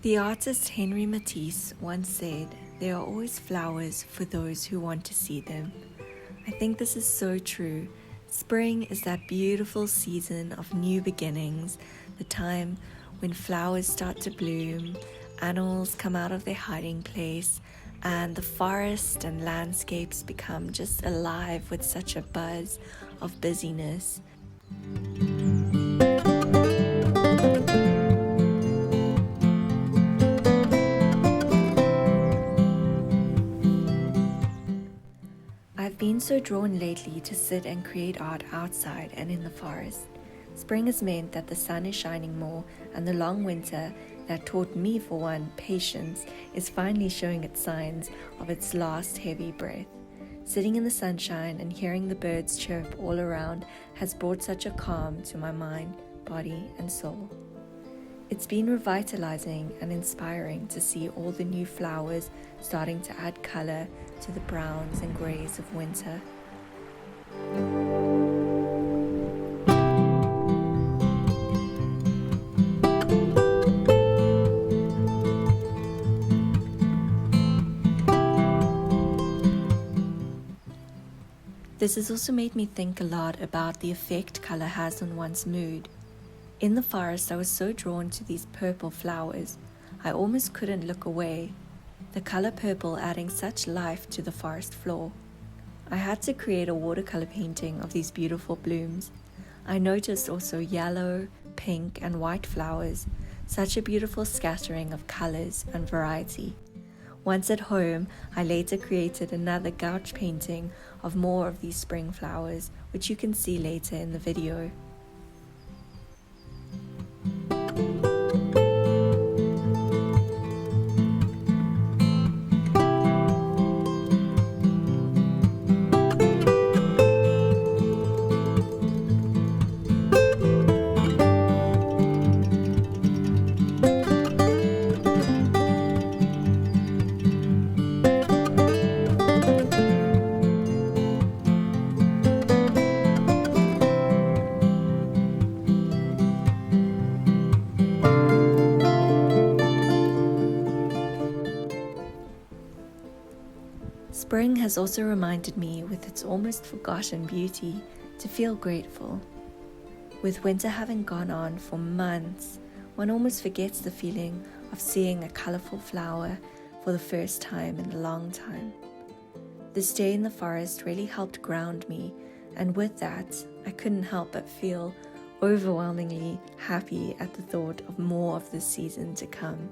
The artist Henry Matisse once said, "There are always flowers for those who want to see them." I think this is so true. Spring is that beautiful season of new beginnings, the time when flowers start to bloom, animals come out of their hiding place, and the forest and landscapes become just alive with such a buzz of busyness. I've been so drawn lately to sit and create art outside and in the forest. Spring has meant that the sun is shining more, and the long winter that taught me, for one, patience, is finally showing its signs of its last heavy breath. Sitting in the sunshine and hearing the birds chirp all around has brought such a calm to my mind, body, and soul. It's been revitalizing and inspiring to see all the new flowers starting to add color to the browns and grays of winter. This has also made me think a lot about the effect color has on one's mood. In the forest, I was so drawn to these purple flowers, I almost couldn't look away, the color purple adding such life to the forest floor. I had to create a watercolor painting of these beautiful blooms. I noticed also yellow, pink, and white flowers, such a beautiful scattering of colors and variety. Once at home, I later created another gouache painting of more of these spring flowers, which you can see later in the video. Spring has also reminded me, with its almost forgotten beauty, to feel grateful. With winter having gone on for months, one almost forgets the feeling of seeing a colorful flower for the first time in a long time. This day in the forest really helped ground me, and with that, I couldn't help but feel overwhelmingly happy at the thought of more of this season to come.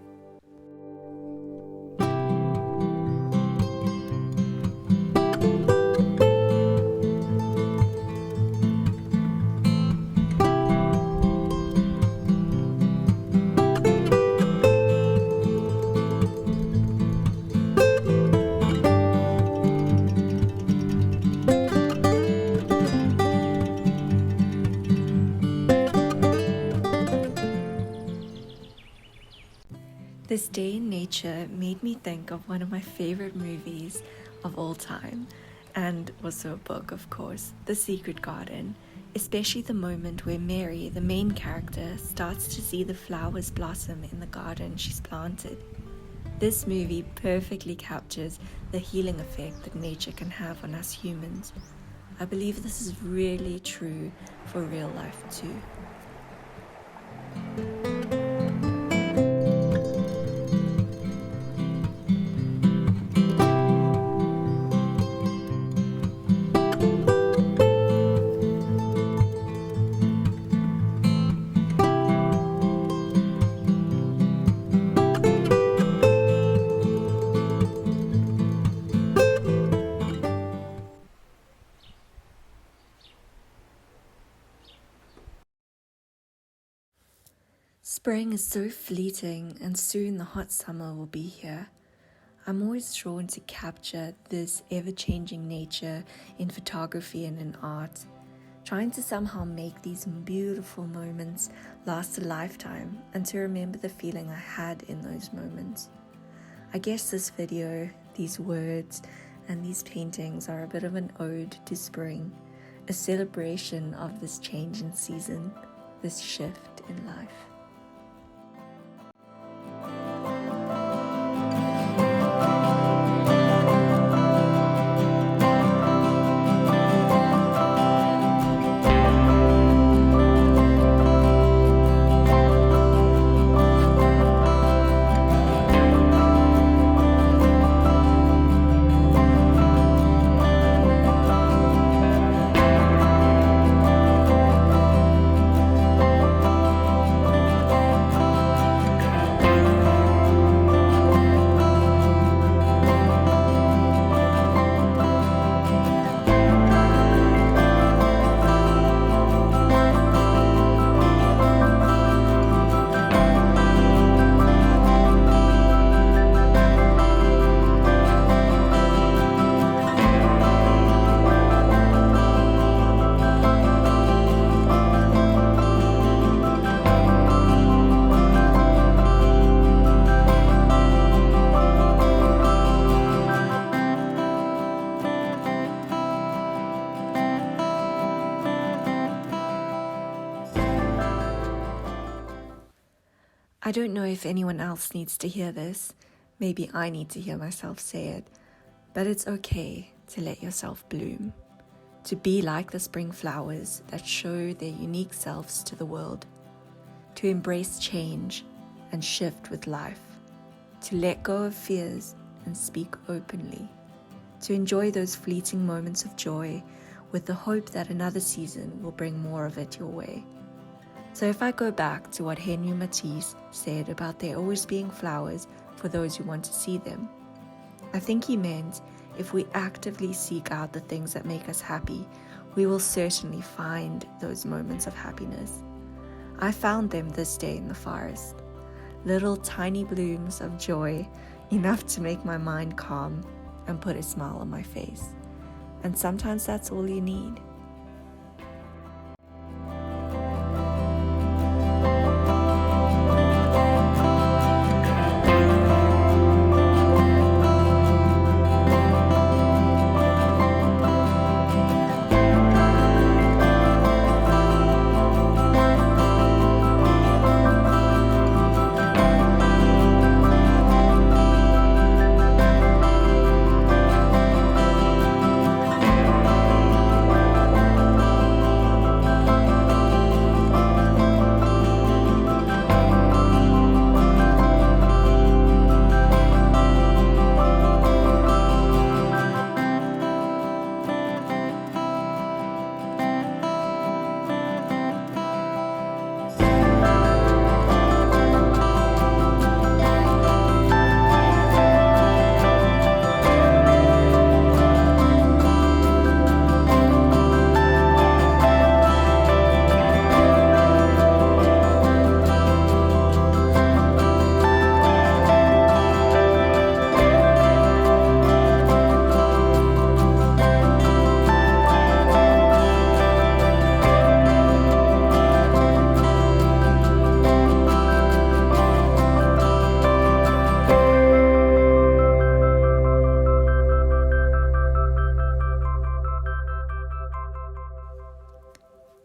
This day in nature made me think of one of my favorite movies of all time, and also a book, of course, The Secret Garden, especially the moment where Mary, the main character, starts to see the flowers blossom in the garden she's planted. This movie perfectly captures the healing effect that nature can have on us humans. I believe this is really true for real life too. Spring is so fleeting, and soon the hot summer will be here. I'm always drawn to capture this ever-changing nature in photography and in art, trying to somehow make these beautiful moments last a lifetime and to remember the feeling I had in those moments. I guess this video, these words, and these paintings are a bit of an ode to spring, a celebration of this change in season, this shift in life. I don't know if anyone else needs to hear this. Maybe I need to hear myself say it. But it's okay to let yourself bloom. To be like the spring flowers that show their unique selves to the world. To embrace change and shift with life. To let go of fears and speak openly. To enjoy those fleeting moments of joy with the hope that another season will bring more of it your way. So if I go back to what Henry Matisse said about there always being flowers for those who want to see them, I think he meant if we actively seek out the things that make us happy, we will certainly find those moments of happiness. I found them this day in the forest. Little tiny blooms of joy, enough to make my mind calm and put a smile on my face. And sometimes that's all you need.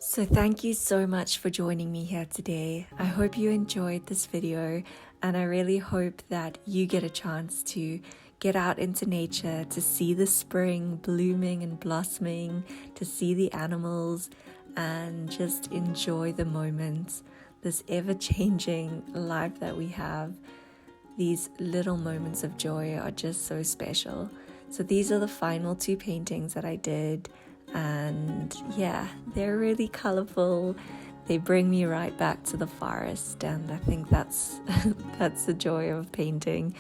So thank you so much for joining me here today. I hope you enjoyed this video, and I really hope that you get a chance to get out into nature, to see the spring blooming and blossoming, to see the animals, and just enjoy the moments, this ever-changing life that we have. These little moments of joy are just so special. So these are the final 2 paintings that I did. And yeah, they're really colorful. They bring me right back to the forest, and I think that's that's the joy of painting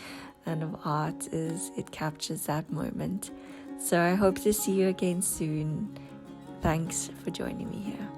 and of art, is it captures that moment. So I hope to see you again soon. Thanks for joining me here.